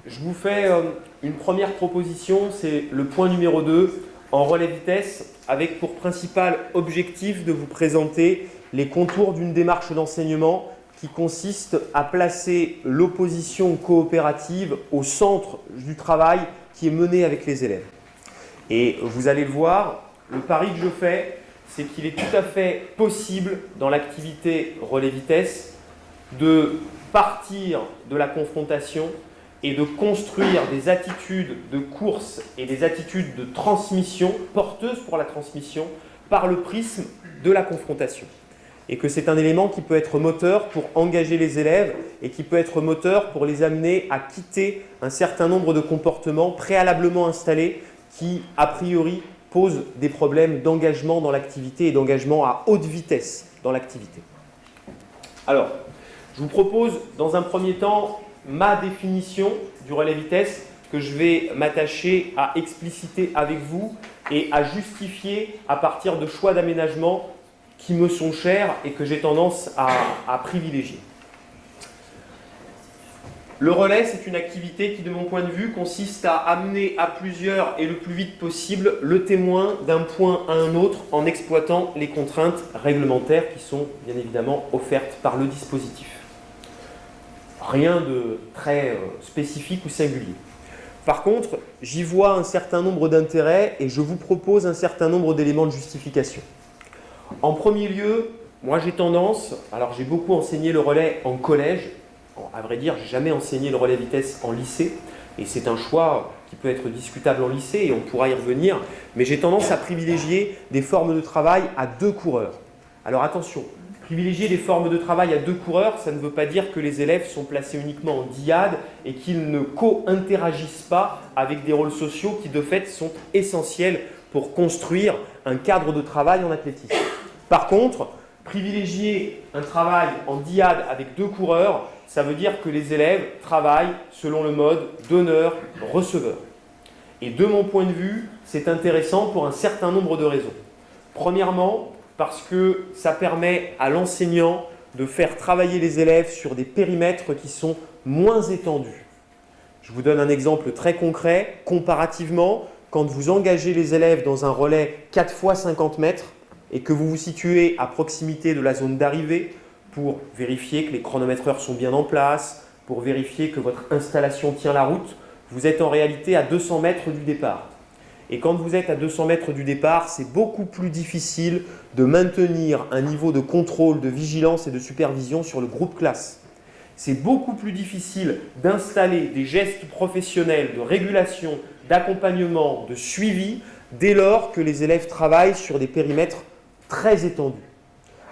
je vous fais une première proposition, c'est le point numéro 2, en relais vitesse, avec pour principal objectif de vous présenter les contours d'une démarche d'enseignement qui consiste à placer l'opposition coopérative au centre du travail qui est mené avec les élèves. Et vous allez le voir, le pari que je fais, c'est qu'il est tout à fait possible dans l'activité relais vitesse de partir de la confrontation et de construire des attitudes de course et des attitudes de transmission, porteuses pour la transmission, par le prisme de la confrontation. Et que c'est un élément qui peut être moteur pour engager les élèves et qui peut être moteur pour les amener à quitter un certain nombre de comportements préalablement installés qui, a priori, posent des problèmes d'engagement dans l'activité et d'engagement à haute vitesse dans l'activité. Alors, je vous propose dans un premier temps ma définition du relais vitesse que je vais m'attacher à expliciter avec vous et à justifier à partir de choix d'aménagement qui me sont chers et que j'ai tendance à privilégier. Le relais, c'est une activité qui, de mon point de vue, consiste à amener à plusieurs et le plus vite possible le témoin d'un point à un autre en exploitant les contraintes réglementaires qui sont bien évidemment offertes par le dispositif. Rien de très spécifique ou singulier. Par contre, j'y vois un certain nombre d'intérêts et je vous propose un certain nombre d'éléments de justification. En premier lieu, moi j'ai tendance, alors j'ai beaucoup enseigné le relais en collège, à vrai dire, j'ai jamais enseigné le relais vitesse en lycée, et c'est un choix qui peut être discutable en lycée et on pourra y revenir, mais j'ai tendance à privilégier des formes de travail à 2 coureurs. Alors attention, privilégier des formes de travail à 2 coureurs, ça ne veut pas dire que les élèves sont placés uniquement en dyade et qu'ils ne co-interagissent pas avec des rôles sociaux qui de fait sont essentiels pour construire un cadre de travail en athlétisme. Par contre, privilégier un travail en dyade avec 2 coureurs, ça veut dire que les élèves travaillent selon le mode donneur-receveur. Et de mon point de vue, c'est intéressant pour un certain nombre de raisons. Premièrement, parce que ça permet à l'enseignant de faire travailler les élèves sur des périmètres qui sont moins étendus. Je vous donne un exemple très concret. Comparativement, quand vous engagez les élèves dans un relais 4 x 50 mètres et que vous vous situez à proximité de la zone d'arrivée pour vérifier que les chronométreurs sont bien en place, pour vérifier que votre installation tient la route, vous êtes en réalité à 200 mètres du départ. Et quand vous êtes à 200 mètres du départ, c'est beaucoup plus difficile de maintenir un niveau de contrôle, de vigilance et de supervision sur le groupe classe. C'est beaucoup plus difficile d'installer des gestes professionnels de régulation, d'accompagnement, de suivi, dès lors que les élèves travaillent sur des périmètres très étendus.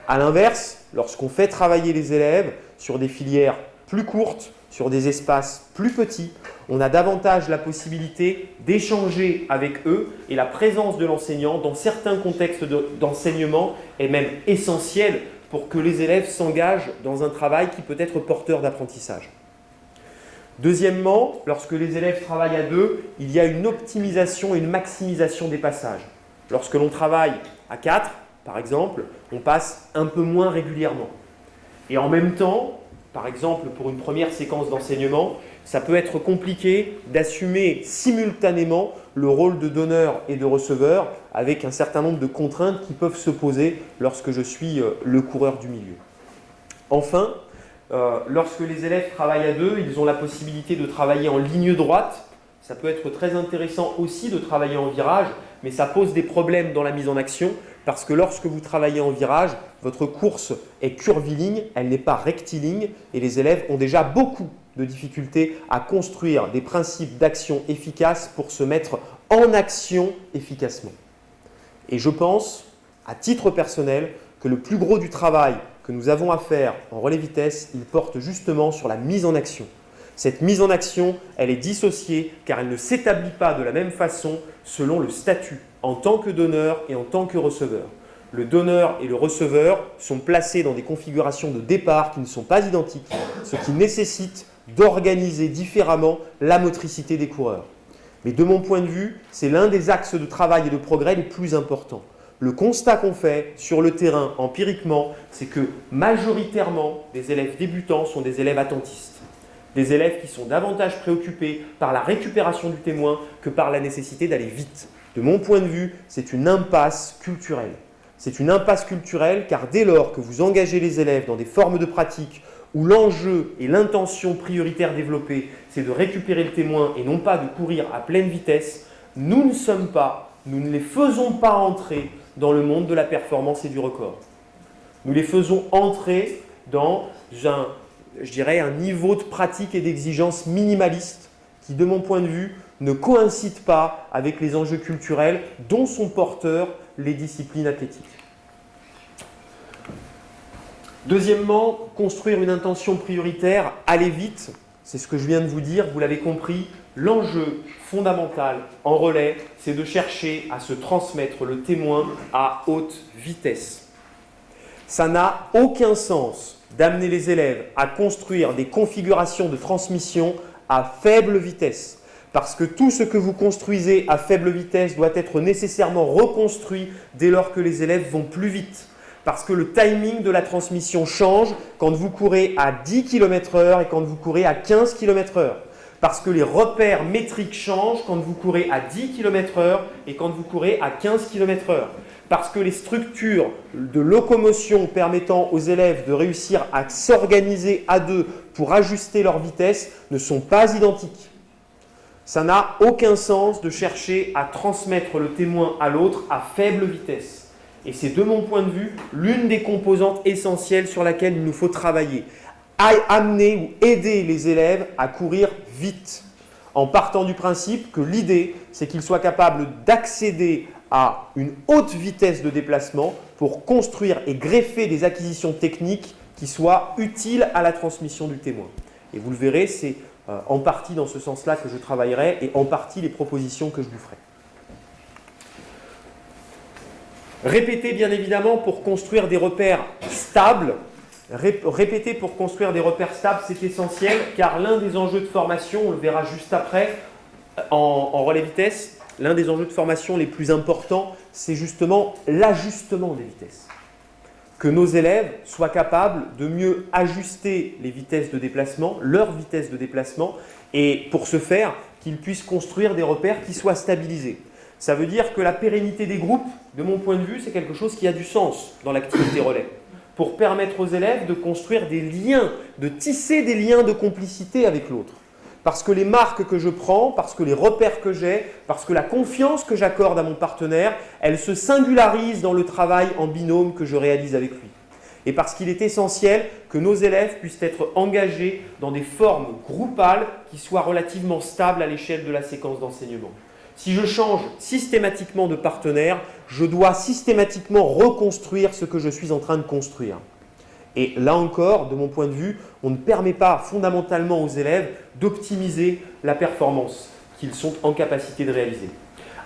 A l'inverse, lorsqu'on fait travailler les élèves sur des filières plus courtes, sur des espaces plus petits, on a davantage la possibilité d'échanger avec eux et la présence de l'enseignant dans certains contextes d'enseignement est même essentielle pour que les élèves s'engagent dans un travail qui peut être porteur d'apprentissage. Deuxièmement, lorsque les élèves travaillent à 2, il y a une optimisation et une maximisation des passages. Lorsque l'on travaille à 4, par exemple, on passe un peu moins régulièrement. Et en même temps, par exemple, pour une première séquence d'enseignement, ça peut être compliqué d'assumer simultanément le rôle de donneur et de receveur avec un certain nombre de contraintes qui peuvent se poser lorsque je suis le coureur du milieu. Enfin, lorsque les élèves travaillent à 2, ils ont la possibilité de travailler en ligne droite. Ça peut être très intéressant aussi de travailler en virage, mais ça pose des problèmes dans la mise en action parce que lorsque vous travaillez en virage, votre course est curviligne, elle n'est pas rectiligne et les élèves ont déjà beaucoup de difficultés à construire des principes d'action efficaces pour se mettre en action efficacement. Et je pense, à titre personnel, que le plus gros du travail que nous avons à faire en relais vitesse, il porte justement sur la mise en action. Cette mise en action, elle est dissociée car elle ne s'établit pas de la même façon selon le statut en tant que donneur et en tant que receveur. Le donneur et le receveur sont placés dans des configurations de départ qui ne sont pas identiques, ce qui nécessite d'organiser différemment la motricité des coureurs. Mais de mon point de vue, c'est l'un des axes de travail et de progrès les plus importants. Le constat qu'on fait sur le terrain empiriquement, c'est que majoritairement, les élèves débutants sont des élèves attentistes. Des élèves qui sont davantage préoccupés par la récupération du témoin que par la nécessité d'aller vite. De mon point de vue, c'est une impasse culturelle. C'est une impasse culturelle car dès lors que vous engagez les élèves dans des formes de pratique où l'enjeu et l'intention prioritaire développée, c'est de récupérer le témoin et non pas de courir à pleine vitesse, nous ne les faisons pas entrer dans le monde de la performance et du record. Nous les faisons entrer dans un niveau de pratique et d'exigence minimaliste qui, de mon point de vue, ne coïncide pas avec les enjeux culturels dont sont porteurs les disciplines athlétiques. Deuxièmement, construire une intention prioritaire, aller vite, c'est ce que je viens de vous dire, vous l'avez compris, l'enjeu fondamental en relais, c'est de chercher à se transmettre le témoin à haute vitesse. Ça n'a aucun sens d'amener les élèves à construire des configurations de transmission à faible vitesse. Parce que tout ce que vous construisez à faible vitesse doit être nécessairement reconstruit dès lors que les élèves vont plus vite. Parce que le timing de la transmission change quand vous courez à 10 km/h et quand vous courez à 15 km/h. Parce que les repères métriques changent quand vous courez à 10 km/h et quand vous courez à 15 km/h. Parce que les structures de locomotion permettant aux élèves de réussir à s'organiser à deux pour ajuster leur vitesse ne sont pas identiques. Ça n'a aucun sens de chercher à transmettre le témoin à l'autre à faible vitesse. Et c'est de mon point de vue l'une des composantes essentielles sur laquelle il nous faut travailler. Amener ou aider les élèves à courir vite, en partant du principe que l'idée, c'est qu'ils soient capables d'accéder à une haute vitesse de déplacement pour construire et greffer des acquisitions techniques qui soient utiles à la transmission du témoin. Et vous le verrez, c'est en partie dans ce sens-là que je travaillerai et en partie les propositions que je vous ferai. Répéter bien évidemment pour construire des repères stables. Répéter pour construire des repères stables, c'est essentiel car l'un des enjeux de formation, on le verra juste après, en relais vitesse, l'un des enjeux de formation les plus importants, c'est justement l'ajustement des vitesses. Que nos élèves soient capables de mieux ajuster les vitesses de déplacement, leur vitesse de déplacement, et pour ce faire, qu'ils puissent construire des repères qui soient stabilisés. Ça veut dire que la pérennité des groupes, de mon point de vue, c'est quelque chose qui a du sens dans l'activité relais, pour permettre aux élèves de construire des liens, de tisser des liens de complicité avec l'autre. Parce que les marques que je prends, parce que les repères que j'ai, parce que la confiance que j'accorde à mon partenaire, elle se singularise dans le travail en binôme que je réalise avec lui. Et parce qu'il est essentiel que nos élèves puissent être engagés dans des formes groupales qui soient relativement stables à l'échelle de la séquence d'enseignement. Si je change systématiquement de partenaire, je dois systématiquement reconstruire ce que je suis en train de construire. Et là encore, de mon point de vue, on ne permet pas fondamentalement aux élèves d'optimiser la performance qu'ils sont en capacité de réaliser.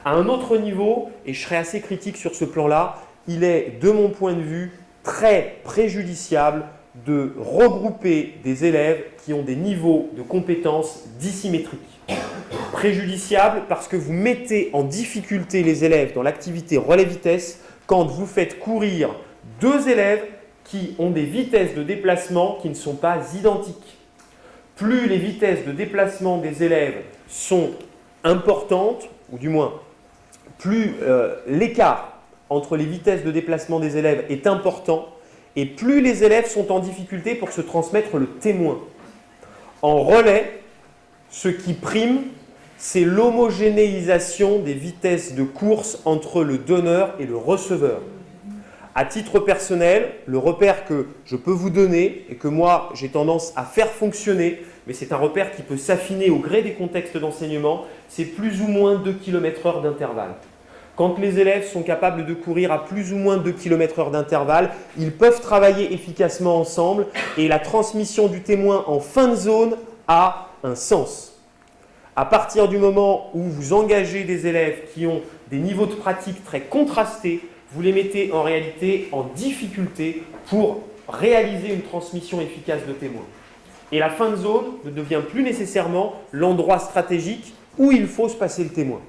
À un autre niveau, et je serai assez critique sur ce plan-là, il est, de mon point de vue, très préjudiciable de regrouper des élèves qui ont des niveaux de compétences dissymétriques. Préjudiciable parce que vous mettez en difficulté les élèves dans l'activité relais vitesse quand vous faites courir deux élèves qui ont des vitesses de déplacement qui ne sont pas identiques. Plus les vitesses de déplacement des élèves sont importantes, ou du moins, plus l'écart entre les vitesses de déplacement des élèves est important, et plus les élèves sont en difficulté pour se transmettre le témoin. En relais, ce qui prime, c'est l'homogénéisation des vitesses de course entre le donneur et le receveur. À titre personnel, le repère que je peux vous donner et que moi j'ai tendance à faire fonctionner, mais c'est un repère qui peut s'affiner au gré des contextes d'enseignement, c'est plus ou moins 2 km/h d'intervalle. Quand les élèves sont capables de courir à plus ou moins 2 km/h d'intervalle, ils peuvent travailler efficacement ensemble et la transmission du témoin en fin de zone a un sens. À partir du moment où vous engagez des élèves qui ont des niveaux de pratique très contrastés, vous les mettez en réalité en difficulté pour réaliser une transmission efficace de témoins. Et la fin de zone ne devient plus nécessairement l'endroit stratégique où il faut se passer le témoin.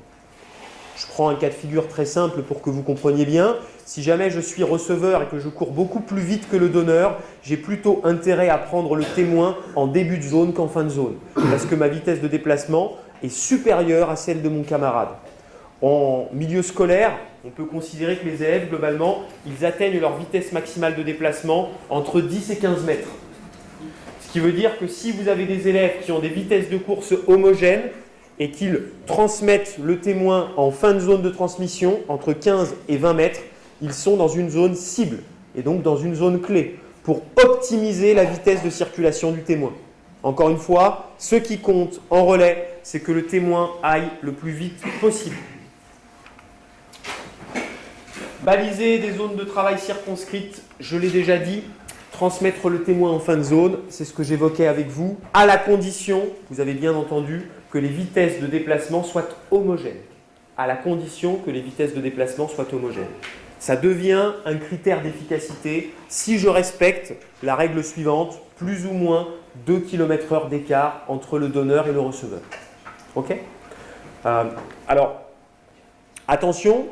Je prends un cas de figure très simple pour que vous compreniez bien. Si jamais je suis receveur et que je cours beaucoup plus vite que le donneur, j'ai plutôt intérêt à prendre le témoin en début de zone qu'en fin de zone, parce que ma vitesse de déplacement est supérieure à celle de mon camarade. En milieu scolaire, on peut considérer que les élèves, globalement, ils atteignent leur vitesse maximale de déplacement entre 10 et 15 mètres. Ce qui veut dire que si vous avez des élèves qui ont des vitesses de course homogènes et qu'ils transmettent le témoin en fin de zone de transmission, entre 15 et 20 mètres, ils sont dans une zone cible et donc dans une zone clé pour optimiser la vitesse de circulation du témoin. Encore une fois, ce qui compte en relais, c'est que le témoin aille le plus vite possible. Baliser des zones de travail circonscrites, je l'ai déjà dit, transmettre le témoin en fin de zone, c'est ce que j'évoquais avec vous, à la condition, vous avez bien entendu, que les vitesses de déplacement soient homogènes. À la condition que les vitesses de déplacement soient homogènes. Ça devient un critère d'efficacité si je respecte la règle suivante, plus ou moins 2 km/h d'écart entre le donneur et le receveur. Ok ? Alors, attention,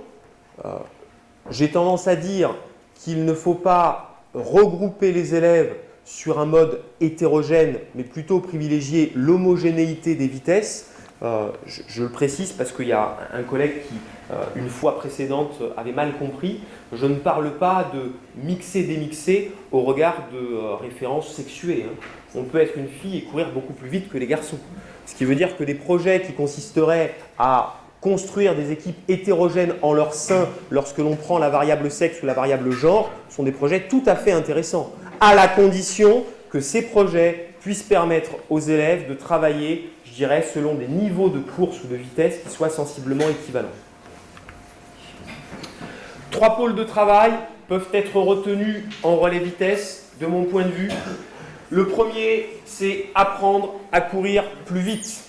j'ai tendance à dire qu'il ne faut pas regrouper les élèves sur un mode hétérogène, mais plutôt privilégier l'homogénéité des vitesses. Je le précise parce qu'il y a un collègue qui, une fois précédente, avait mal compris. Je ne parle pas de mixer-démixer au regard de références sexuées. On peut être une fille et courir beaucoup plus vite que les garçons. Ce qui veut dire que des projets qui consisteraient à construire des équipes hétérogènes en leur sein lorsque l'on prend la variable sexe ou la variable genre sont des projets tout à fait intéressants, à la condition que ces projets puissent permettre aux élèves de travailler, je dirais, selon des niveaux de course ou de vitesse qui soient sensiblement équivalents. 3 pôles de travail peuvent être retenus en relais vitesse, de mon point de vue. Le premier, c'est apprendre à courir plus vite.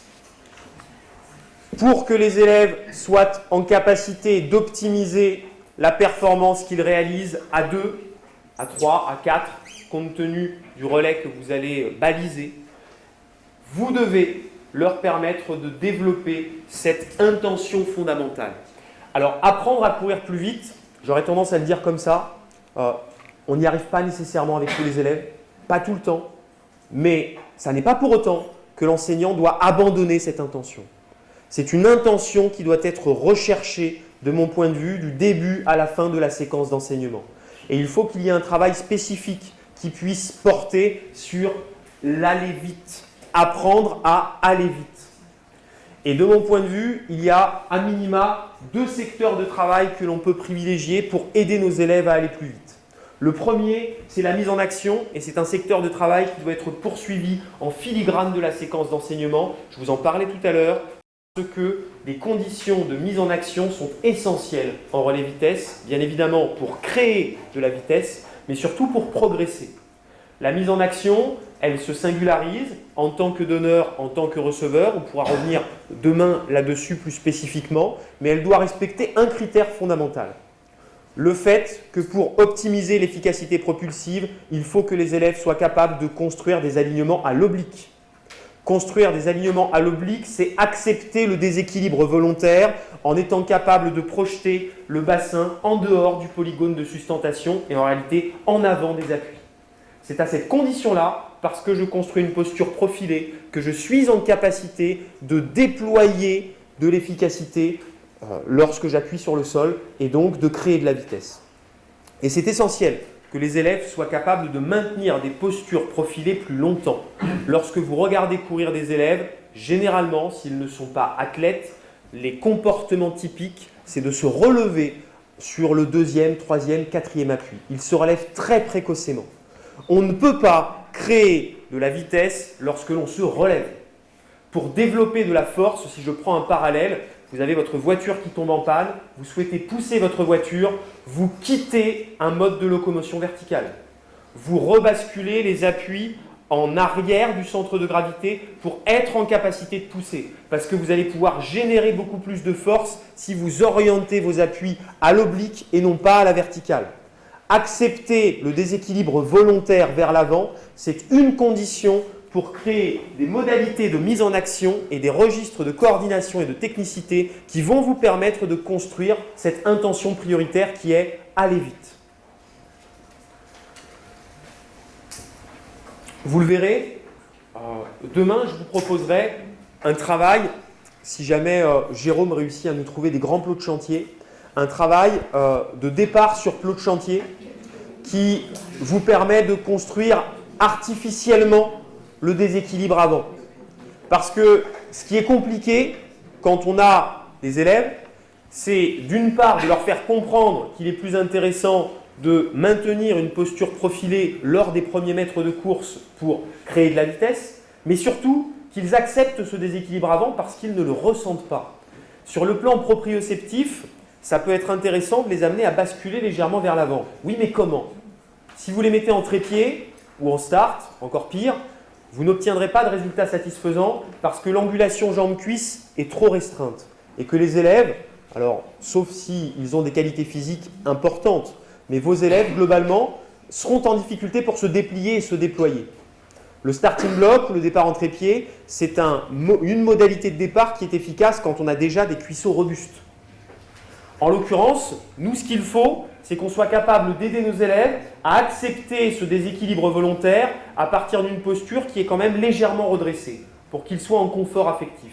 Pour que les élèves soient en capacité d'optimiser la performance qu'ils réalisent à 2, à 3, à 4, compte tenu du relais que vous allez baliser, vous devez leur permettre de développer cette intention fondamentale. Alors, apprendre à courir plus vite, j'aurais tendance à le dire comme ça, on n'y arrive pas nécessairement avec tous les élèves, pas tout le temps, mais ça n'est pas pour autant que l'enseignant doit abandonner cette intention. C'est une intention qui doit être recherchée, de mon point de vue, du début à la fin de la séquence d'enseignement. Et il faut qu'il y ait un travail spécifique qui puisse porter sur l'aller vite, apprendre à aller vite. Et de mon point de vue, il y a à minima 2 secteurs de travail que l'on peut privilégier pour aider nos élèves à aller plus vite. Le premier, c'est la mise en action, et c'est un secteur de travail qui doit être poursuivi en filigrane de la séquence d'enseignement. Je vous en parlais tout à l'heure. Parce que les conditions de mise en action sont essentielles en relais vitesse, bien évidemment pour créer de la vitesse, mais surtout pour progresser. La mise en action, elle se singularise en tant que donneur, en tant que receveur. On pourra revenir demain là-dessus plus spécifiquement, mais elle doit respecter un critère fondamental. Le fait que pour optimiser l'efficacité propulsive, il faut que les élèves soient capables de construire des alignements à l'oblique. Construire des alignements à l'oblique, c'est accepter le déséquilibre volontaire en étant capable de projeter le bassin en dehors du polygone de sustentation et en réalité en avant des appuis. C'est à cette condition-là, parce que je construis une posture profilée, que je suis en capacité de déployer de l'efficacité lorsque j'appuie sur le sol et donc de créer de la vitesse. Et c'est essentiel que les élèves soient capables de maintenir des postures profilées plus longtemps. Lorsque vous regardez courir des élèves, généralement, s'ils ne sont pas athlètes, les comportements typiques, c'est de se relever sur le 2e, 3e, 4e appui. Ils se relèvent très précocement. On ne peut pas créer de la vitesse lorsque l'on se relève. Pour développer de la force, si je prends un parallèle, vous avez votre voiture qui tombe en panne, vous souhaitez pousser votre voiture, vous quittez un mode de locomotion verticale. Vous rebasculez les appuis en arrière du centre de gravité pour être en capacité de pousser. Parce que vous allez pouvoir générer beaucoup plus de force si vous orientez vos appuis à l'oblique et non pas à la verticale. Accepter le déséquilibre volontaire vers l'avant, c'est une condition pour créer des modalités de mise en action et des registres de coordination et de technicité qui vont vous permettre de construire cette intention prioritaire qui est « aller vite ». Vous le verrez, demain, je vous proposerai un travail, si jamais Jérôme réussit à nous trouver des grands plots de chantier, un travail de départ sur plot de chantier qui vous permet de construire artificiellement le déséquilibre avant. Parce que ce qui est compliqué quand on a des élèves, c'est d'une part de leur faire comprendre qu'il est plus intéressant de maintenir une posture profilée lors des premiers mètres de course pour créer de la vitesse, mais surtout qu'ils acceptent ce déséquilibre avant parce qu'ils ne le ressentent pas. Sur le plan proprioceptif, ça peut être intéressant de les amener à basculer légèrement vers l'avant. Oui, mais comment? Si vous les mettez en trépied ou en start, encore pire, vous n'obtiendrez pas de résultat satisfaisant parce que l'angulation jambe-cuisse est trop restreinte et que les élèves, alors sauf s'ils ont des qualités physiques importantes, mais vos élèves, globalement, seront en difficulté pour se déplier et se déployer. Le starting block, ou le départ en trépied, c'est une modalité de départ qui est efficace quand on a déjà des cuisseaux robustes. En l'occurrence, nous, ce qu'il faut, c'est qu'on soit capable d'aider nos élèves à accepter ce déséquilibre volontaire à partir d'une posture qui est quand même légèrement redressée, pour qu'ils soient en confort affectif.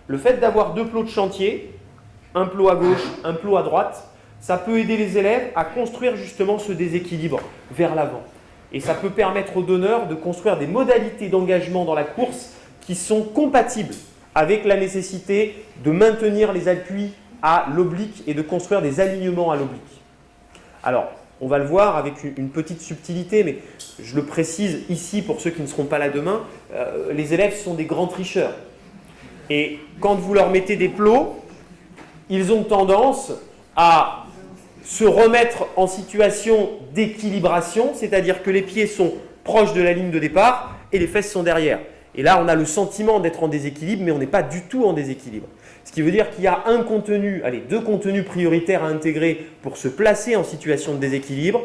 Le fait d'avoir deux plots de chantier, un plot à gauche, un plot à droite, ça peut aider les élèves à construire justement ce déséquilibre vers l'avant. Et ça peut permettre aux donneurs de construire des modalités d'engagement dans la course qui sont compatibles avec la nécessité de maintenir les appuis à l'oblique et de construire des alignements à l'oblique. Alors, on va le voir avec une petite subtilité, mais je le précise ici pour ceux qui ne seront pas là demain, les élèves sont des grands tricheurs. Et quand vous leur mettez des plots, ils ont tendance à se remettre en situation d'équilibration, c'est-à-dire que les pieds sont proches de la ligne de départ et les fesses sont derrière. Et là, on a le sentiment d'être en déséquilibre, mais on n'est pas du tout en déséquilibre. Ce qui veut dire qu'il y a deux contenus prioritaires à intégrer pour se placer en situation de déséquilibre.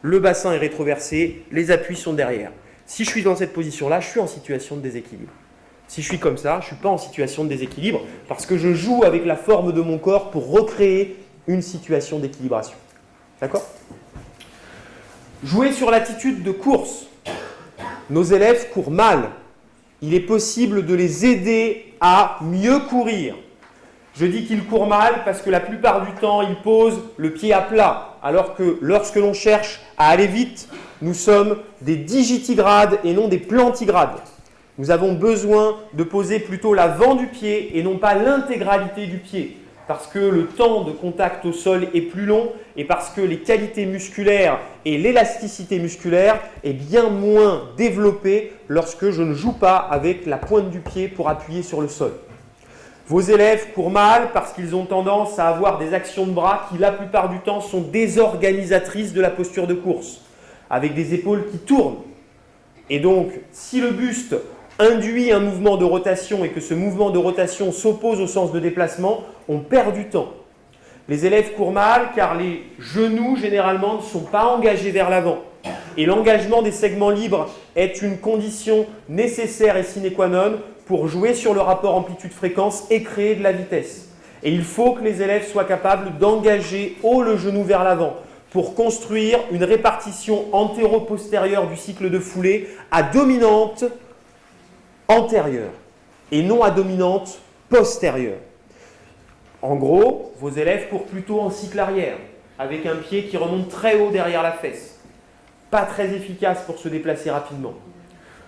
Le bassin est rétroversé, les appuis sont derrière. Si je suis dans cette position-là, je suis en situation de déséquilibre. Si je suis comme ça, je ne suis pas en situation de déséquilibre parce que je joue avec la forme de mon corps pour recréer une situation d'équilibration. D'accord? Jouer sur l'attitude de course. Nos élèves courent mal. Il est possible de les aider à mieux courir. Je dis qu'ils courent mal parce que la plupart du temps, ils posent le pied à plat, alors que lorsque l'on cherche à aller vite, nous sommes des digitigrades et non des plantigrades. Nous avons besoin de poser plutôt l'avant du pied et non pas l'intégralité du pied, parce que le temps de contact au sol est plus long et parce que les qualités musculaires et l'élasticité musculaire est bien moins développée lorsque je ne joue pas avec la pointe du pied pour appuyer sur le sol. Vos élèves courent mal parce qu'ils ont tendance à avoir des actions de bras qui, la plupart du temps, sont désorganisatrices de la posture de course, avec des épaules qui tournent. Et donc, si le buste induit un mouvement de rotation et que ce mouvement de rotation s'oppose au sens de déplacement, on perd du temps. Les élèves courent mal car les genoux, généralement, ne sont pas engagés vers l'avant. Et l'engagement des segments libres est une condition nécessaire et sine qua non pour jouer sur le rapport amplitude-fréquence et créer de la vitesse. Et il faut que les élèves soient capables d'engager haut le genou vers l'avant pour construire une répartition antéro-postérieure du cycle de foulée à dominante antérieure et non à dominante postérieure. En gros, vos élèves courent plutôt en cycle arrière, avec un pied qui remonte très haut derrière la fesse. Pas très efficace pour se déplacer rapidement.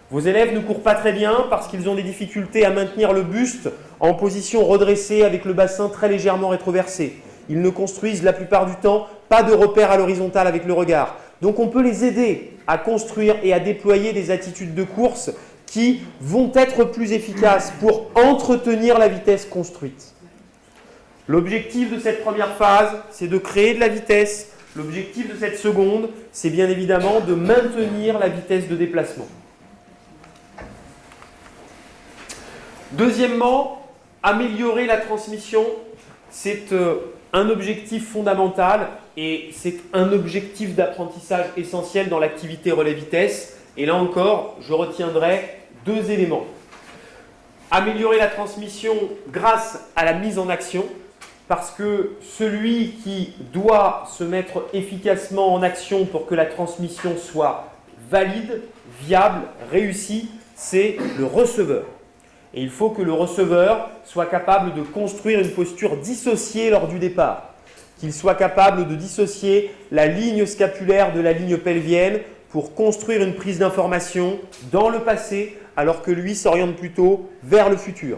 Vos élèves ne courent pas très bien parce qu'ils ont des difficultés à maintenir le buste en position redressée avec le bassin très légèrement rétroversé. Ils ne construisent la plupart du temps pas de repères à l'horizontale avec le regard. Donc on peut les aider à construire et à déployer des attitudes de course qui vont être plus efficaces pour entretenir la vitesse construite. L'objectif de cette première phase, c'est de créer de la vitesse. L'objectif de cette seconde, c'est bien évidemment de maintenir la vitesse de déplacement. Deuxièmement, améliorer la transmission, c'est un objectif fondamental et c'est un objectif d'apprentissage essentiel dans l'activité relais vitesse. Et là encore, je retiendrai deux éléments. Améliorer la transmission grâce à la mise en action, parce que celui qui doit se mettre efficacement en action pour que la transmission soit valide, viable, réussie, c'est le receveur. Et il faut que le receveur soit capable de construire une posture dissociée lors du départ, qu'il soit capable de dissocier la ligne scapulaire de la ligne pelvienne pour construire une prise d'information dans le passé alors que lui s'oriente plutôt vers le futur,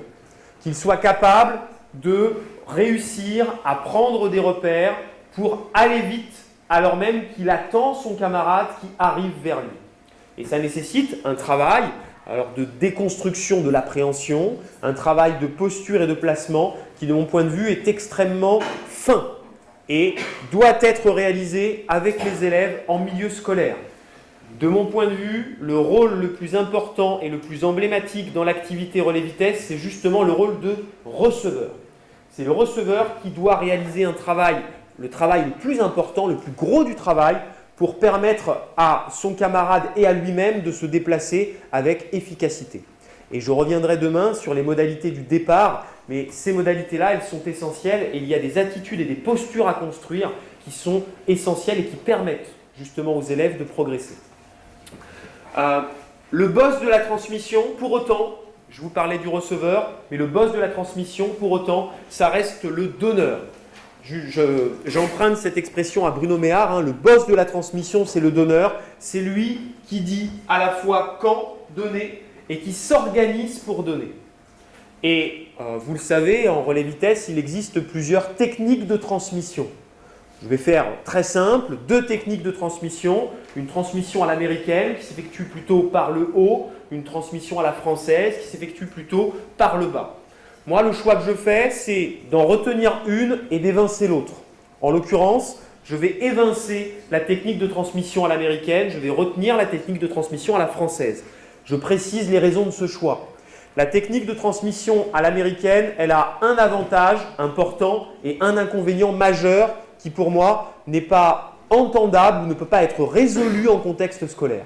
qu'il soit capable de réussir à prendre des repères pour aller vite alors même qu'il attend son camarade qui arrive vers lui. Et ça nécessite un travail de déconstruction de l'appréhension, un travail de posture et de placement qui, de mon point de vue, est extrêmement fin et doit être réalisé avec les élèves en milieu scolaire. De mon point de vue, le rôle le plus important et le plus emblématique dans l'activité relais vitesse, c'est justement le rôle de receveur. C'est le receveur qui doit réaliser un travail, le travail le plus important, le plus gros du travail, pour permettre à son camarade et à lui-même de se déplacer avec efficacité. Et je reviendrai demain sur les modalités du départ, mais ces modalités-là, elles sont essentielles et il y a des attitudes et des postures à construire qui sont essentielles et qui permettent justement aux élèves de progresser. Le boss de la transmission, pour autant, je vous parlais du receveur, mais le boss de la transmission, pour autant, ça reste le donneur. J'emprunte cette expression à Bruno Méhard, le boss de la transmission, c'est le donneur. C'est lui qui dit à la fois quand donner et qui s'organise pour donner. Et vous le savez, en relais vitesse, il existe plusieurs techniques de transmission. Je vais faire très simple, deux techniques de transmission. Une transmission à l'américaine qui s'effectue plutôt par le haut, une transmission à la française qui s'effectue plutôt par le bas. Moi, le choix que je fais, c'est d'en retenir une et d'évincer l'autre. En l'occurrence, je vais évincer la technique de transmission à l'américaine, je vais retenir la technique de transmission à la française. Je précise les raisons de ce choix. La technique de transmission à l'américaine, elle a un avantage important et un inconvénient majeur qui, pour moi, n'est pas entendable ou ne peut pas être résolu en contexte scolaire.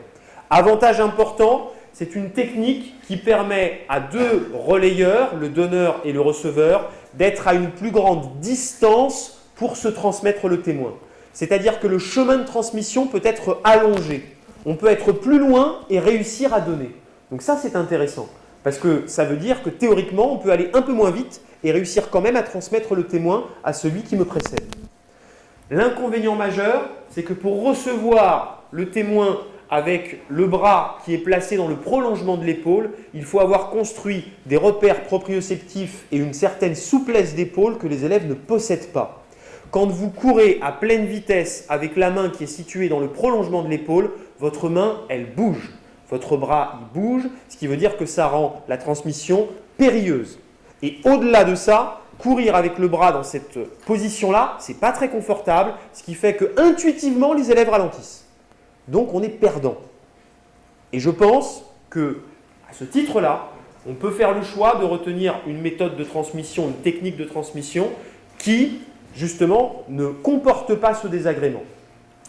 Avantage important, c'est une technique qui permet à deux relayeurs, le donneur et le receveur, d'être à une plus grande distance pour se transmettre le témoin. C'est-à-dire que le chemin de transmission peut être allongé. On peut être plus loin et réussir à donner. Donc ça, c'est intéressant. Parce que ça veut dire que théoriquement, on peut aller un peu moins vite et réussir quand même à transmettre le témoin à celui qui me précède. L'inconvénient majeur, c'est que pour recevoir le témoin avec le bras qui est placé dans le prolongement de l'épaule, il faut avoir construit des repères proprioceptifs et une certaine souplesse d'épaule que les élèves ne possèdent pas. Quand vous courez à pleine vitesse avec la main qui est située dans le prolongement de l'épaule, votre main, elle bouge. Votre bras, il bouge, ce qui veut dire que ça rend la transmission périlleuse. Et au-delà de ça, courir avec le bras dans cette position-là, ce n'est pas très confortable, ce qui fait que intuitivement les élèves ralentissent. Donc on est perdant. Et je pense que, à ce titre-là, on peut faire le choix de retenir une méthode de transmission, une technique de transmission qui, justement, ne comporte pas ce désagrément.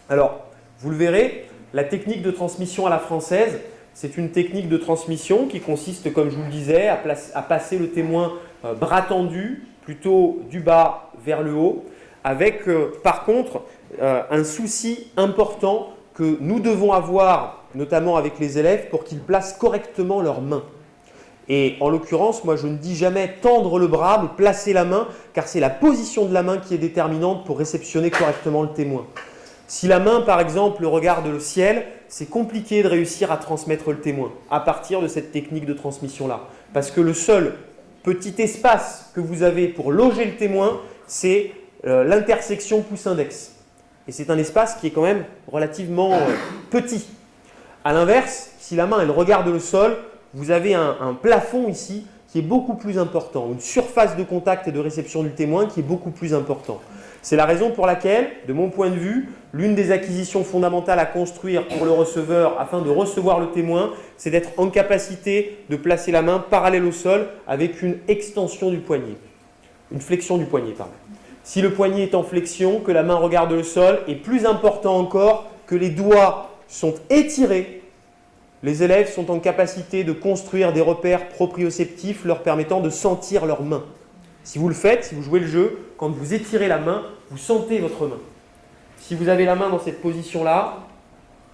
Alors, vous le verrez, la technique de transmission à la française, c'est une technique de transmission qui consiste, comme je vous le disais, à passer le témoin bras tendu, plutôt du bas vers le haut, avec par contre un souci important que nous devons avoir, notamment avec les élèves, pour qu'ils placent correctement leurs mains. Et en l'occurrence, moi je ne dis jamais tendre le bras, mais placer la main, car c'est la position de la main qui est déterminante pour réceptionner correctement le témoin. Si la main, par exemple, regarde le ciel, c'est compliqué de réussir à transmettre le témoin à partir de cette technique de transmission-là. Parce que le seul petit espace que vous avez pour loger le témoin, c'est l'intersection pouce-index. Et c'est un espace qui est quand même relativement petit. A l'inverse, si la main elle regarde le sol, vous avez un plafond ici qui est beaucoup plus important, une surface de contact et de réception du témoin qui est beaucoup plus important. C'est la raison pour laquelle, de mon point de vue, l'une des acquisitions fondamentales à construire pour le receveur afin de recevoir le témoin, c'est d'être en capacité de placer la main parallèle au sol avec une extension du poignet, une flexion du poignet, pardon. Si le poignet est en flexion, que la main regarde le sol, et plus important encore, que les doigts sont étirés, les élèves sont en capacité de construire des repères proprioceptifs leur permettant de sentir leurs mains. Si vous le faites, si vous jouez le jeu, quand vous étirez la main, vous sentez votre main. Si vous avez la main dans cette position-là,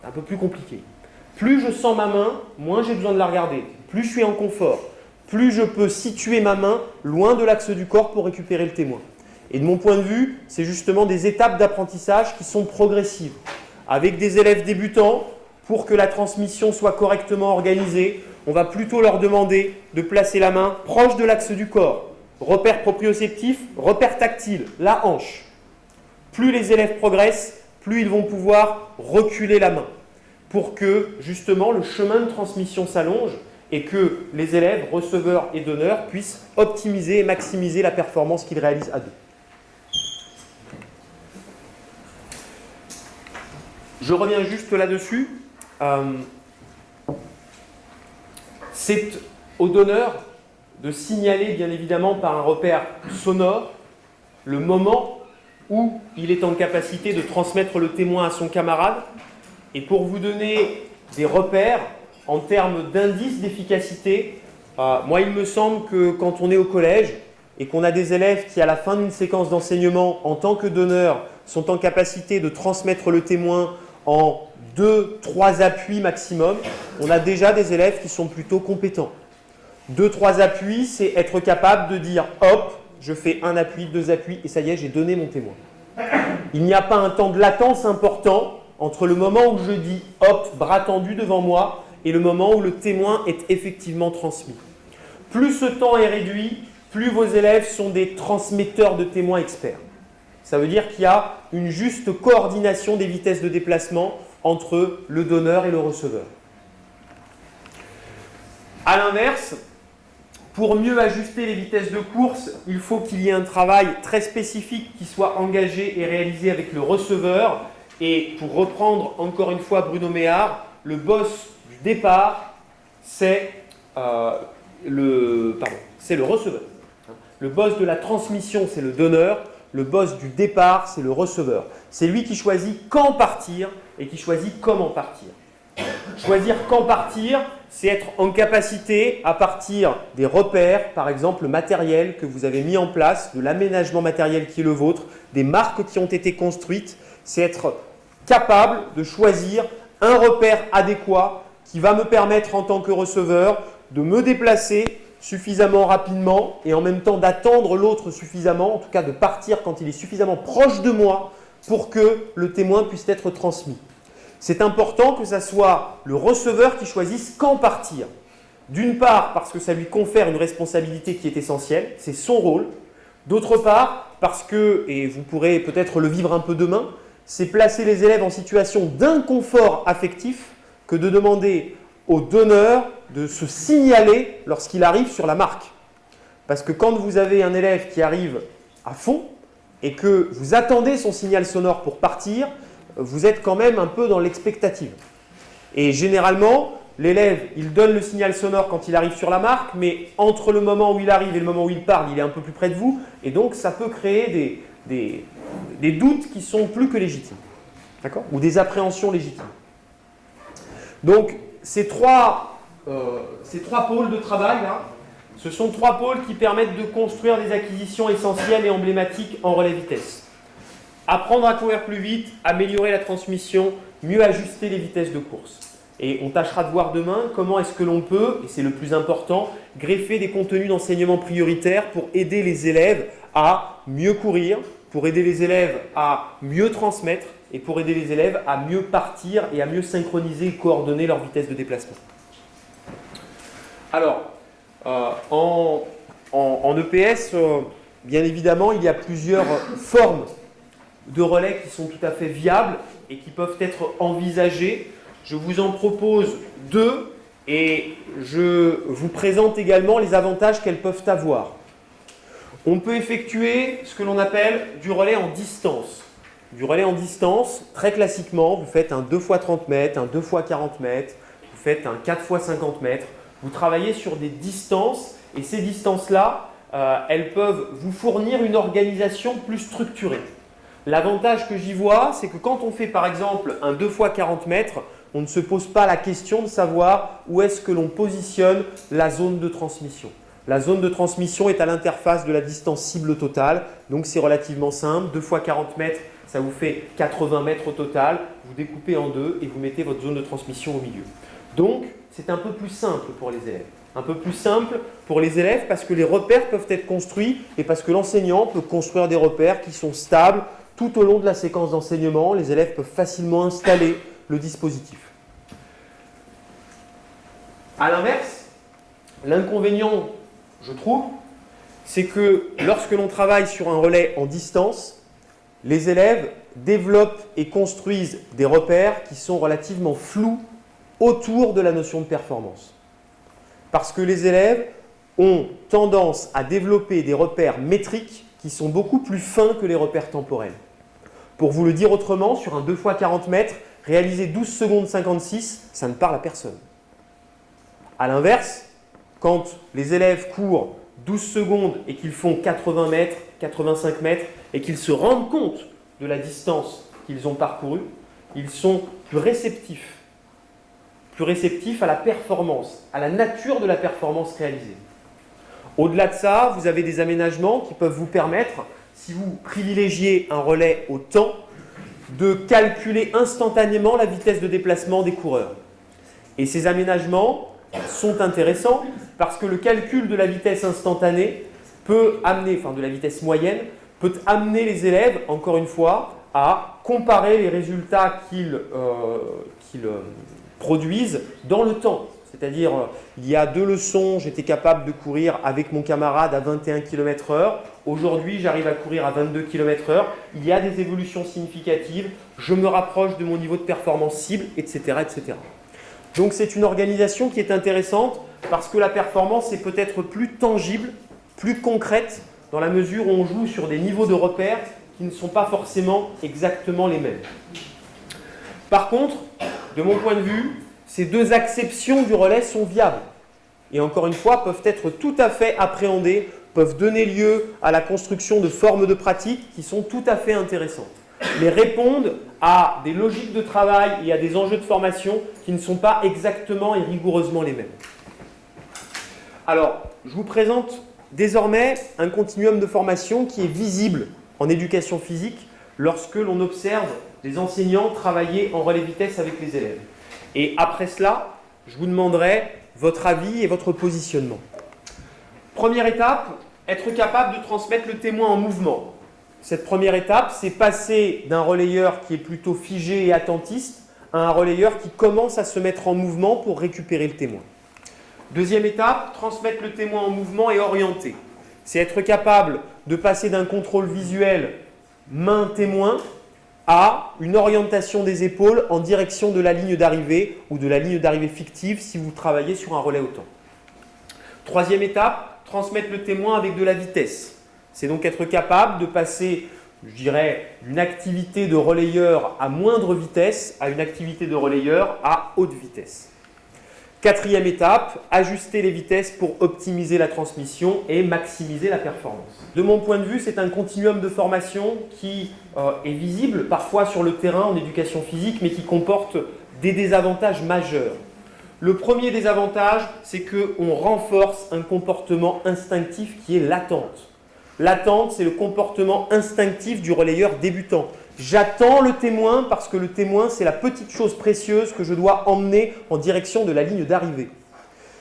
c'est un peu plus compliqué. Plus je sens ma main, moins j'ai besoin de la regarder. Plus je suis en confort, plus je peux situer ma main loin de l'axe du corps pour récupérer le témoin. Et de mon point de vue, c'est justement des étapes d'apprentissage qui sont progressives. Avec des élèves débutants, pour que la transmission soit correctement organisée, on va plutôt leur demander de placer la main proche de l'axe du corps. Repère proprioceptif, repère tactile, la hanche. Plus les élèves progressent, plus ils vont pouvoir reculer la main pour que justement le chemin de transmission s'allonge et que les élèves, receveurs et donneurs puissent optimiser et maximiser la performance qu'ils réalisent à deux. Je reviens juste là-dessus. C'est au donneur de signaler bien évidemment par un repère sonore le moment où il est en capacité de transmettre le témoin à son camarade. Et pour vous donner des repères en termes d'indices d'efficacité, moi il me semble que quand on est au collège et qu'on a des élèves qui à la fin d'une séquence d'enseignement en tant que donneurs sont en capacité de transmettre le témoin en 2-3 appuis maximum, on a déjà des élèves qui sont plutôt compétents. 2-3 appuis, c'est être capable de dire hop, je fais un appui, 2 appuis et ça y est, j'ai donné mon témoin. Il n'y a pas un temps de latence important entre le moment où je dis hop, bras tendu devant moi et le moment où le témoin est effectivement transmis. Plus ce temps est réduit, plus vos élèves sont des transmetteurs de témoins experts. Ça veut dire qu'il y a une juste coordination des vitesses de déplacement entre le donneur et le receveur. A l'inverse, pour mieux ajuster les vitesses de course, il faut qu'il y ait un travail très spécifique qui soit engagé et réalisé avec le receveur. Et pour reprendre encore une fois Bruno Méhard, le boss du départ, c'est le receveur. Le boss de la transmission, c'est le donneur. Le boss du départ, c'est le receveur. C'est lui qui choisit quand partir et qui choisit comment partir. Choisir quand partir, c'est être en capacité, à partir des repères, par exemple matériels que vous avez mis en place, de l'aménagement matériel qui est le vôtre, des marques qui ont été construites, c'est être capable de choisir un repère adéquat qui va me permettre en tant que receveur de me déplacer suffisamment rapidement et en même temps d'attendre l'autre suffisamment, en tout cas de partir quand il est suffisamment proche de moi pour que le témoin puisse être transmis. C'est important que ce soit le receveur qui choisisse quand partir. D'une part, parce que ça lui confère une responsabilité qui est essentielle, c'est son rôle. D'autre part, parce que, et vous pourrez peut-être le vivre un peu demain, c'est placer les élèves en situation d'inconfort affectif que de demander au donneur de se signaler lorsqu'il arrive sur la marque. Parce que quand vous avez un élève qui arrive à fond et que vous attendez son signal sonore pour partir, vous êtes quand même un peu dans l'expectative. Et généralement, l'élève, il donne le signal sonore quand il arrive sur la marque, mais entre le moment où il arrive et le moment où il parle, il est un peu plus près de vous, et donc ça peut créer des doutes qui sont plus que légitimes, d'accord ? Ou des appréhensions légitimes. Donc, ces trois pôles de travail, là, ce sont 3 pôles qui permettent de construire des acquisitions essentielles et emblématiques en relais vitesse. Apprendre à courir plus vite, améliorer la transmission, mieux ajuster les vitesses de course. Et on tâchera de voir demain comment est-ce que l'on peut, et c'est le plus important, greffer des contenus d'enseignement prioritaires pour aider les élèves à mieux courir, pour aider les élèves à mieux transmettre et pour aider les élèves à mieux partir et à mieux synchroniser et coordonner leur vitesse de déplacement. Alors, en EPS, bien évidemment, il y a plusieurs formes de relais qui sont tout à fait viables et qui peuvent être envisagées. Je vous en propose 2 et je vous présente également les avantages qu'elles peuvent avoir. On peut effectuer ce que l'on appelle du relais en distance. Du relais en distance, très classiquement, vous faites un 2 x 30 mètres, un 2 x 40 mètres, vous faites un 4 x 50 mètres. Vous travaillez sur des distances et ces distances-là, elles peuvent vous fournir une organisation plus structurée. L'avantage que j'y vois, c'est que quand on fait par exemple un 2 x 40 mètres, on ne se pose pas la question de savoir où est-ce que l'on positionne la zone de transmission. La zone de transmission est à l'interface de la distance cible totale, donc c'est relativement simple. 2 fois 40 mètres, ça vous fait 80 mètres au total. Vous découpez en deux et vous mettez votre zone de transmission au milieu. Donc, c'est un peu plus simple pour les élèves. Un peu plus simple pour les élèves parce que les repères peuvent être construits et parce que l'enseignant peut construire des repères qui sont stables tout au long de la séquence d'enseignement. Les élèves peuvent facilement installer le dispositif. A l'inverse, l'inconvénient, je trouve, c'est que lorsque l'on travaille sur un relais en distance, les élèves développent et construisent des repères qui sont relativement flous autour de la notion de performance. Parce que les élèves ont tendance à développer des repères métriques qui sont beaucoup plus fins que les repères temporels. Pour vous le dire autrement, sur un 2 fois 40 mètres, réaliser 12 secondes 56, ça ne parle à personne. A l'inverse, quand les élèves courent 12 secondes et qu'ils font 80 mètres, 85 mètres, et qu'ils se rendent compte de la distance qu'ils ont parcourue, ils sont plus réceptifs à la performance, à la nature de la performance réalisée. Au-delà de ça, vous avez des aménagements qui peuvent vous permettre, si vous privilégiez un relais au temps, de calculer instantanément la vitesse de déplacement des coureurs. Et ces aménagements sont intéressants parce que le calcul de la vitesse instantanée peut amener, enfin de la vitesse moyenne, peut amener les élèves, encore une fois, à comparer les résultats qu'ils produisent dans le temps. C'est-à-dire, il y a 2 leçons, j'étais capable de courir avec mon camarade à 21 km/h. Aujourd'hui, j'arrive à courir à 22 km/h. Il y a des évolutions significatives. Je me rapproche de mon niveau de performance cible, etc., etc. Donc, c'est une organisation qui est intéressante parce que la performance est peut-être plus tangible, plus concrète, dans la mesure où on joue sur des niveaux de repères qui ne sont pas forcément exactement les mêmes. Par contre, de mon point de vue, ces 2 acceptions du relais sont viables et encore une fois peuvent être tout à fait appréhendées, peuvent donner lieu à la construction de formes de pratiques qui sont tout à fait intéressantes, mais répondent à des logiques de travail et à des enjeux de formation qui ne sont pas exactement et rigoureusement les mêmes. Alors, je vous présente désormais un continuum de formation qui est visible en éducation physique lorsque l'on observe les enseignants travailler en relais vitesse avec les élèves. Et après cela, je vous demanderai votre avis et votre positionnement. Première étape, être capable de transmettre le témoin en mouvement. Cette première étape, c'est passer d'un relayeur qui est plutôt figé et attentiste à un relayeur qui commence à se mettre en mouvement pour récupérer le témoin. Deuxième étape, transmettre le témoin en mouvement et orienté. C'est être capable de passer d'un contrôle visuel main-témoin à une orientation des épaules en direction de la ligne d'arrivée ou de la ligne d'arrivée fictive si vous travaillez sur un relais au temps. Troisième étape, transmettre le témoin avec de la vitesse. C'est donc être capable de passer, je dirais, d'une activité de relayeur à moindre vitesse à une activité de relayeur à haute vitesse. Quatrième étape, ajuster les vitesses pour optimiser la transmission et maximiser la performance. De mon point de vue, c'est un continuum de formation qui est visible parfois sur le terrain en éducation physique, mais qui comporte des désavantages majeurs. Le premier désavantage, c'est qu'on renforce un comportement instinctif qui est l'attente. L'attente, c'est le comportement instinctif du relayeur débutant. J'attends le témoin parce que le témoin, c'est la petite chose précieuse que je dois emmener en direction de la ligne d'arrivée.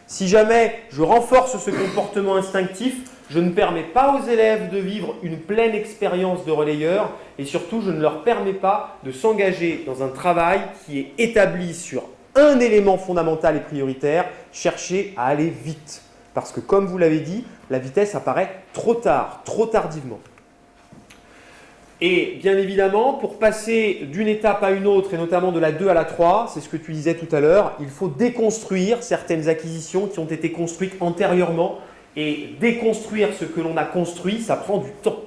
Si jamais je renforce ce comportement instinctif, je ne permets pas aux élèves de vivre une pleine expérience de relayeur et surtout, je ne leur permets pas de s'engager dans un travail qui est établi sur un élément fondamental et prioritaire, chercher à aller vite. Parce que comme vous l'avez dit, la vitesse apparaît trop tard, trop tardivement. Et bien évidemment, pour passer d'une étape à une autre, et notamment de la 2 à la 3, c'est ce que tu disais tout à l'heure, il faut déconstruire certaines acquisitions qui ont été construites antérieurement. Et déconstruire ce que l'on a construit, ça prend du temps.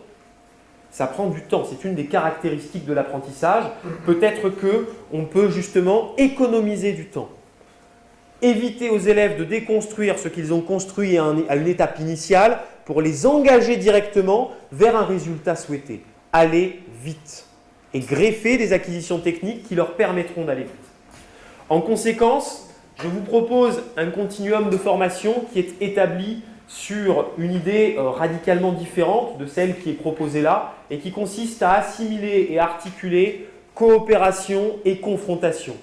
Ça prend du temps, c'est une des caractéristiques de l'apprentissage. Peut-être qu'on peut justement économiser du temps. Éviter aux élèves de déconstruire ce qu'ils ont construit à une étape initiale pour les engager directement vers un résultat souhaité. Aller vite et greffer des acquisitions techniques qui leur permettront d'aller vite. En conséquence, je vous propose un continuum de formation qui est établi sur une idée radicalement différente de celle qui est proposée là et qui consiste à assimiler et articuler coopération et confrontation.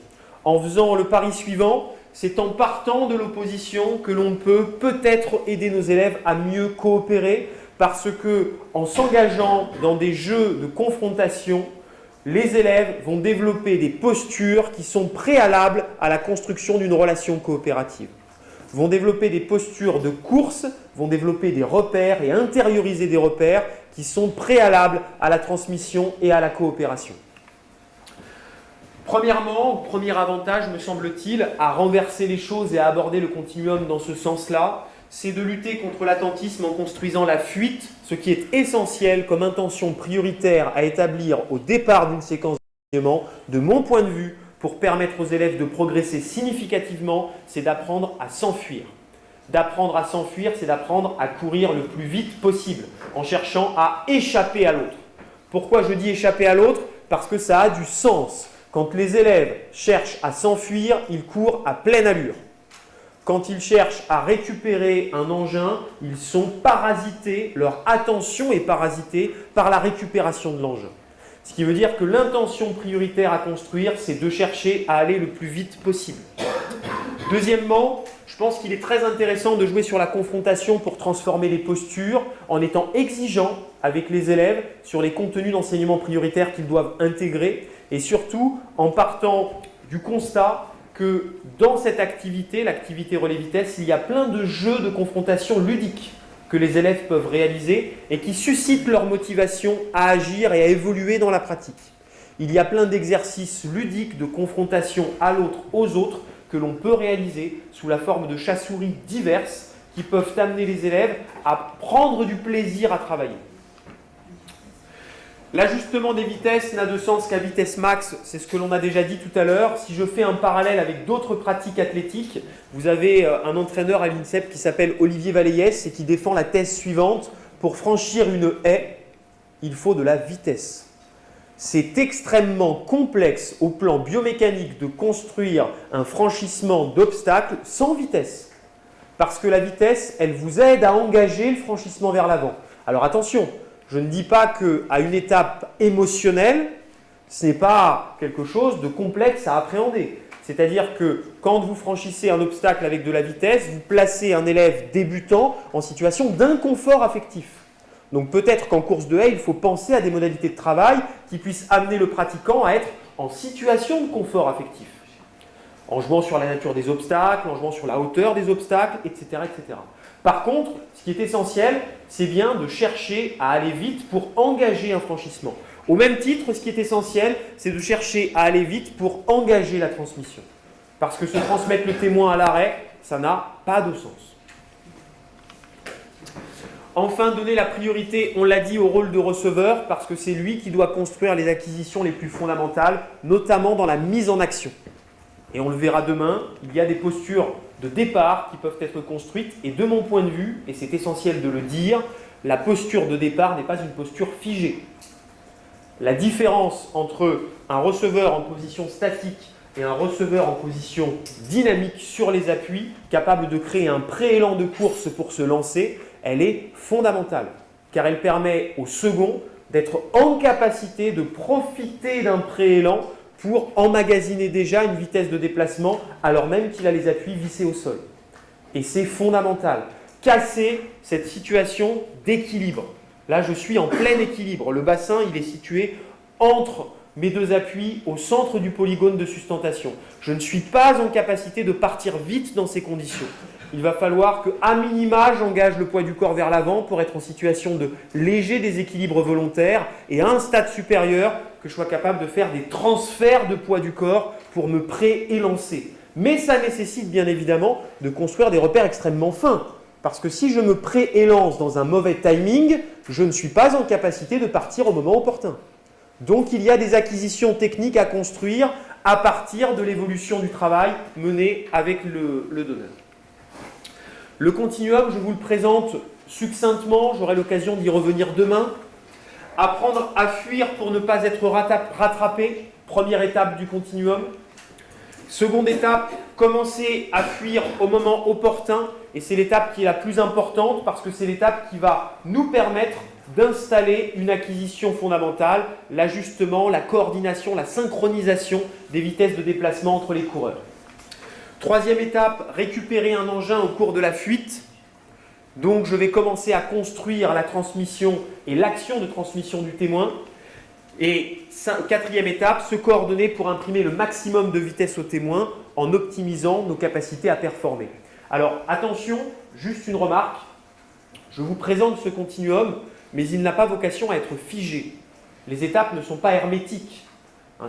En faisant le pari suivant, c'est en partant de l'opposition que l'on peut peut-être aider nos élèves à mieux coopérer parce que en s'engageant dans des jeux de confrontation, les élèves vont développer des postures qui sont préalables à la construction d'une relation coopérative. Vont développer des postures de course, vont développer des repères et intérioriser des repères qui sont préalables à la transmission et à la coopération. Premièrement, premier avantage, me semble-t-il, à renverser les choses et à aborder le continuum dans ce sens-là, c'est de lutter contre l'attentisme en construisant la fuite, ce qui est essentiel comme intention prioritaire à établir au départ d'une séquence d'enseignement. De mon point de vue, pour permettre aux élèves de progresser significativement, c'est d'apprendre à s'enfuir. D'apprendre à s'enfuir, c'est d'apprendre à courir le plus vite possible, en cherchant à échapper à l'autre. Pourquoi je dis échapper à l'autre? Parce que ça a du sens. Quand les élèves cherchent à s'enfuir, ils courent à pleine allure. Quand ils cherchent à récupérer un engin, ils sont parasités, leur attention est parasitée par la récupération de l'engin. Ce qui veut dire que l'intention prioritaire à construire, c'est de chercher à aller le plus vite possible. Deuxièmement, je pense qu'il est très intéressant de jouer sur la confrontation pour transformer les postures en étant exigeant avec les élèves sur les contenus d'enseignement prioritaires qu'ils doivent intégrer et surtout en partant du constat que dans cette activité, l'activité relais vitesse, il y a plein de jeux de confrontation ludiques que les élèves peuvent réaliser et qui suscitent leur motivation à agir et à évoluer dans la pratique. Il y a plein d'exercices ludiques de confrontation à l'autre, aux autres, que l'on peut réaliser sous la forme de chats-souris diverses qui peuvent amener les élèves à prendre du plaisir à travailler. L'ajustement des vitesses n'a de sens qu'à vitesse max, c'est ce que l'on a déjà dit tout à l'heure. Si je fais un parallèle avec d'autres pratiques athlétiques, vous avez un entraîneur à l'INSEP qui s'appelle Olivier Valayès et qui défend la thèse suivante: pour franchir une haie, il faut de la vitesse. C'est extrêmement complexe au plan biomécanique de construire un franchissement d'obstacles sans vitesse. Parce que la vitesse, elle vous aide à engager le franchissement vers l'avant. Alors attention, je ne dis pas qu'à une étape émotionnelle, ce n'est pas quelque chose de complexe à appréhender. C'est-à-dire que quand vous franchissez un obstacle avec de la vitesse, vous placez un élève débutant en situation d'inconfort affectif. Donc peut-être qu'en course de haie, il faut penser à des modalités de travail qui puissent amener le pratiquant à être en situation de confort affectif. En jouant sur la nature des obstacles, en jouant sur la hauteur des obstacles, etc., etc. Par contre, ce qui est essentiel, c'est bien de chercher à aller vite pour engager un franchissement. Au même titre, ce qui est essentiel, c'est de chercher à aller vite pour engager la transmission. Parce que se transmettre le témoin à l'arrêt, ça n'a pas de sens. Enfin, donner la priorité, on l'a dit, au rôle de receveur, parce que c'est lui qui doit construire les acquisitions les plus fondamentales, notamment dans la mise en action. Et on le verra demain, il y a des postures de départ qui peuvent être construites, et de mon point de vue, et c'est essentiel de le dire, la posture de départ n'est pas une posture figée. La différence entre un receveur en position statique et un receveur en position dynamique sur les appuis, capable de créer un préélan de course pour se lancer, elle est fondamentale, car elle permet au second d'être en capacité de profiter d'un préélan pour emmagasiner déjà une vitesse de déplacement alors même qu'il a les appuis vissés au sol. Et c'est fondamental. Casser cette situation d'équilibre. Là, je suis en plein équilibre. Le bassin, il est situé entre mes deux appuis au centre du polygone de sustentation. Je ne suis pas en capacité de partir vite dans ces conditions. Il va falloir qu'à minima, j'engage le poids du corps vers l'avant pour être en situation de léger déséquilibre volontaire et à un stade supérieur, que je sois capable de faire des transferts de poids du corps pour me pré-élancer. Mais ça nécessite bien évidemment de construire des repères extrêmement fins. Parce que si je me pré-élance dans un mauvais timing, je ne suis pas en capacité de partir au moment opportun. Donc il y a des acquisitions techniques à construire à partir de l'évolution du travail mené avec le donneur. Le continuum, je vous le présente succinctement, j'aurai l'occasion d'y revenir demain. Apprendre à fuir pour ne pas être rattrapé, première étape du continuum. Seconde étape, commencer à fuir au moment opportun. Et c'est l'étape qui est la plus importante parce que c'est l'étape qui va nous permettre d'installer une acquisition fondamentale, l'ajustement, la coordination, la synchronisation des vitesses de déplacement entre les coureurs. Troisième étape, récupérer un engin au cours de la fuite. Donc je vais commencer à construire la transmission et l'action de transmission du témoin. Et quatrième étape, se coordonner pour imprimer le maximum de vitesse au témoin en optimisant nos capacités à performer. Alors attention, juste une remarque, je vous présente ce continuum, mais il n'a pas vocation à être figé. Les étapes ne sont pas hermétiques.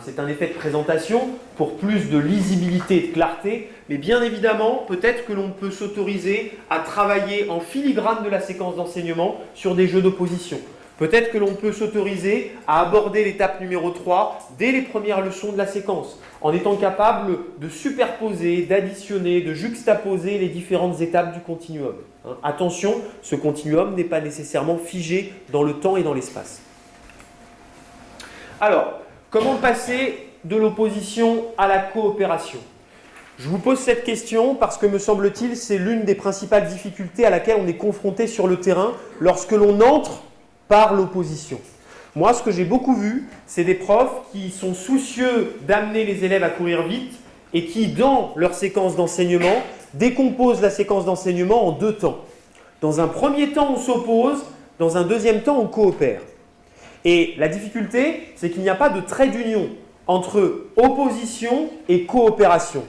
C'est un effet de présentation pour plus de lisibilité et de clarté, mais bien évidemment, peut-être que l'on peut s'autoriser à travailler en filigrane de la séquence d'enseignement sur des jeux d'opposition. Peut-être que l'on peut s'autoriser à aborder l'étape numéro 3 dès les premières leçons de la séquence, en étant capable de superposer, d'additionner, de juxtaposer les différentes étapes du continuum. Attention, ce continuum n'est pas nécessairement figé dans le temps et dans l'espace. Alors, comment passer de l'opposition à la coopération? Je vous pose cette question parce que, me semble-t-il, c'est l'une des principales difficultés à laquelle on est confronté sur le terrain lorsque l'on entre par l'opposition. Moi, ce que j'ai beaucoup vu, c'est des profs qui sont soucieux d'amener les élèves à courir vite et qui, dans leur séquence d'enseignement, décomposent la séquence d'enseignement en deux temps. Dans un premier temps, on s'oppose, dans un deuxième temps, on coopère. Et la difficulté, c'est qu'il n'y a pas de trait d'union entre opposition et coopération.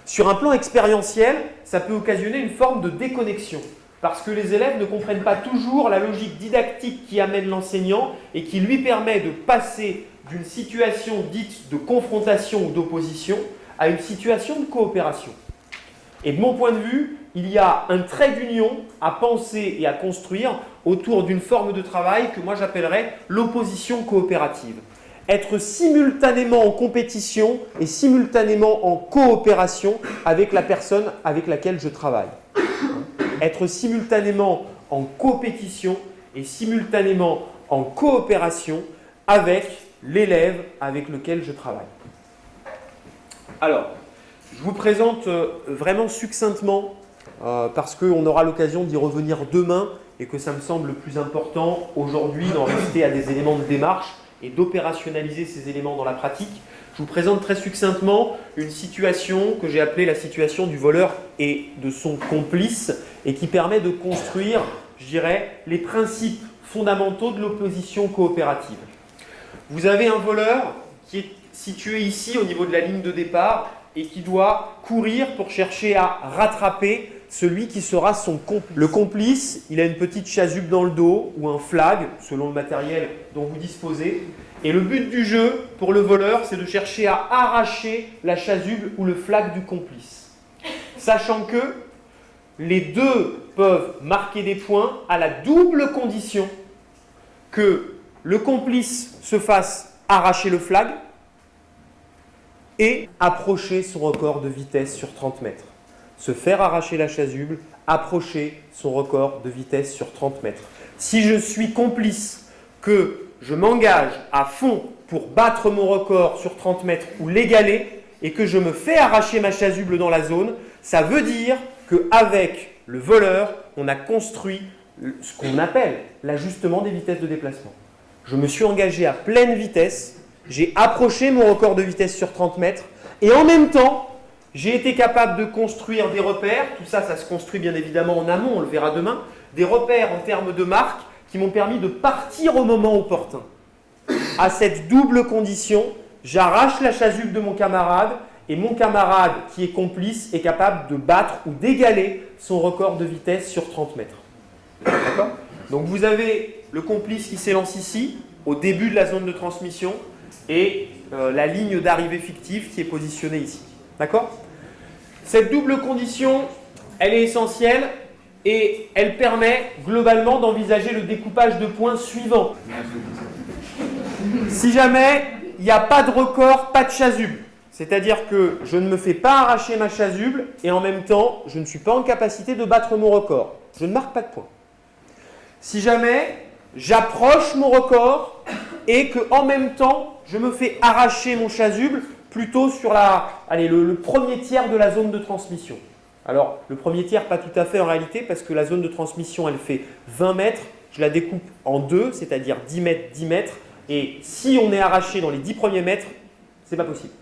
Sur un plan expérientiel, ça peut occasionner une forme de déconnexion, parce que les élèves ne comprennent pas toujours la logique didactique qui amène l'enseignant et qui lui permet de passer d'une situation dite de confrontation ou d'opposition à une situation de coopération. Et de mon point de vue, il y a un trait d'union à penser et à construire autour d'une forme de travail que moi j'appellerais l'opposition coopérative. Être simultanément en compétition et simultanément en coopération avec la personne avec laquelle je travaille. Être simultanément en compétition et simultanément en coopération avec l'élève avec lequel je travaille. Alors, je vous présente vraiment succinctement, parce qu'on aura l'occasion d'y revenir demain et que ça me semble le plus important aujourd'hui d'en rester à des éléments de démarche et d'opérationnaliser ces éléments dans la pratique. Je vous présente très succinctement une situation que j'ai appelée la situation du voleur et de son complice et qui permet de construire, je dirais, les principes fondamentaux de l'opposition coopérative. Vous avez un voleur qui est situé ici au niveau de la ligne de départ et qui doit courir pour chercher à rattraper celui qui sera son complice. Le complice, il a une petite chasuble dans le dos ou un flag, selon le matériel dont vous disposez. Et le but du jeu, pour le voleur, c'est de chercher à arracher la chasuble ou le flag du complice. Sachant que les deux peuvent marquer des points à la double condition que le complice se fasse arracher le flag et approcher son record de vitesse sur 30 mètres. Se faire arracher la chasuble, approcher son record de vitesse sur 30 mètres. Si je suis complice, que je m'engage à fond pour battre mon record sur 30 mètres ou l'égaler et que je me fais arracher ma chasuble dans la zone, ça veut dire qu'avec le voleur, on a construit ce qu'on appelle l'ajustement des vitesses de déplacement. Je me suis engagé à pleine vitesse, j'ai approché mon record de vitesse sur 30 mètres et en même temps, j'ai été capable de construire des repères, tout ça, ça se construit bien évidemment en amont, on le verra demain, des repères en termes de marque qui m'ont permis de partir au moment opportun. À cette double condition, j'arrache la chasuble de mon camarade et mon camarade qui est complice est capable de battre ou d'égaler son record de vitesse sur 30 mètres. D'accord ? Donc vous avez le complice qui s'élance ici, au début de la zone de transmission, et la ligne d'arrivée fictive qui est positionnée ici. D'accord ? Cette double condition, elle est essentielle et elle permet globalement d'envisager le découpage de points suivant. Si jamais il n'y a pas de record, pas de chasuble, c'est-à-dire que je ne me fais pas arracher ma chasuble et en même temps, je ne suis pas en capacité de battre mon record, je ne marque pas de points. Si jamais j'approche mon record et qu'en même temps, je me fais arracher mon chasuble, plutôt sur le premier tiers de la zone de transmission. Alors, le premier tiers, pas tout à fait en réalité, parce que la zone de transmission, elle fait 20 mètres. Je la découpe en deux, c'est-à-dire 10 mètres, 10 mètres. Et si on est arraché dans les 10 premiers mètres, c'est pas possible.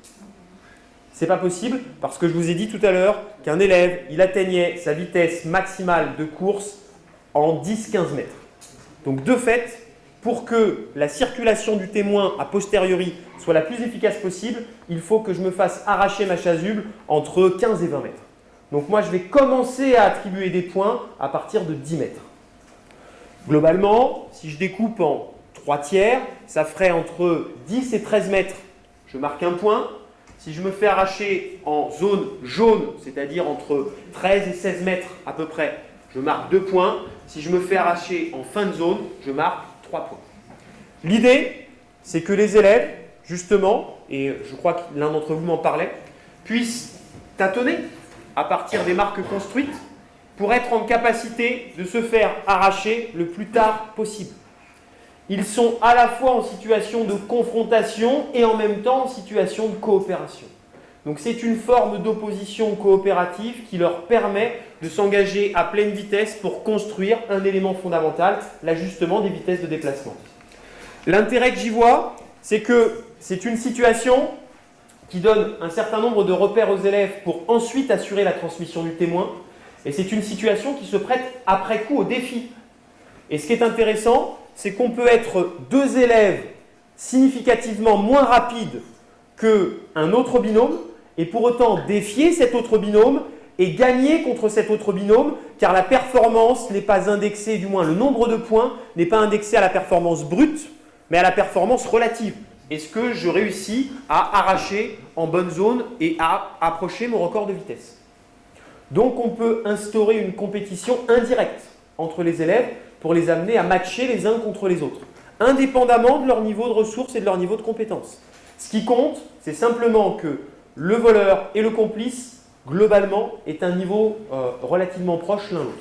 C'est pas possible parce que je vous ai dit tout à l'heure qu'un élève, il atteignait sa vitesse maximale de course en 10-15 mètres. Donc, de fait, pour que la circulation du témoin a posteriori soit la plus efficace possible, il faut que je me fasse arracher ma chasuble entre 15 et 20 mètres. Donc moi, je vais commencer à attribuer des points à partir de 10 mètres. Globalement, si je découpe en 3 tiers, ça ferait entre 10 et 13 mètres. Je marque un point. Si je me fais arracher en zone jaune, c'est-à-dire entre 13 et 16 mètres à peu près, je marque 2 points. Si je me fais arracher en fin de zone, je marque 3 points. L'idée, c'est que les élèves, justement, et je crois que l'un d'entre vous m'en parlait, puissent tâtonner à partir des marques construites pour être en capacité de se faire arracher le plus tard possible. Ils sont à la fois en situation de confrontation et en même temps en situation de coopération. Donc c'est une forme d'opposition coopérative qui leur permet de s'engager à pleine vitesse pour construire un élément fondamental, l'ajustement des vitesses de déplacement. L'intérêt que j'y vois, c'est que c'est une situation qui donne un certain nombre de repères aux élèves pour ensuite assurer la transmission du témoin. Et c'est une situation qui se prête après coup au défi. Et ce qui est intéressant, c'est qu'on peut être 2 élèves significativement moins rapides qu'un autre binôme et pour autant défier cet autre binôme et gagner contre cet autre binôme car la performance n'est pas indexée, du moins le nombre de points n'est pas indexé à la performance brute mais à la performance relative. Est-ce que je réussis à arracher en bonne zone et à approcher mon record de vitesse? Donc on peut instaurer une compétition indirecte entre les élèves pour les amener à matcher les uns contre les autres, indépendamment de leur niveau de ressources et de leur niveau de compétences. Ce qui compte, c'est simplement que le voleur et le complice, globalement, aient un niveau relativement proche l'un l'autre.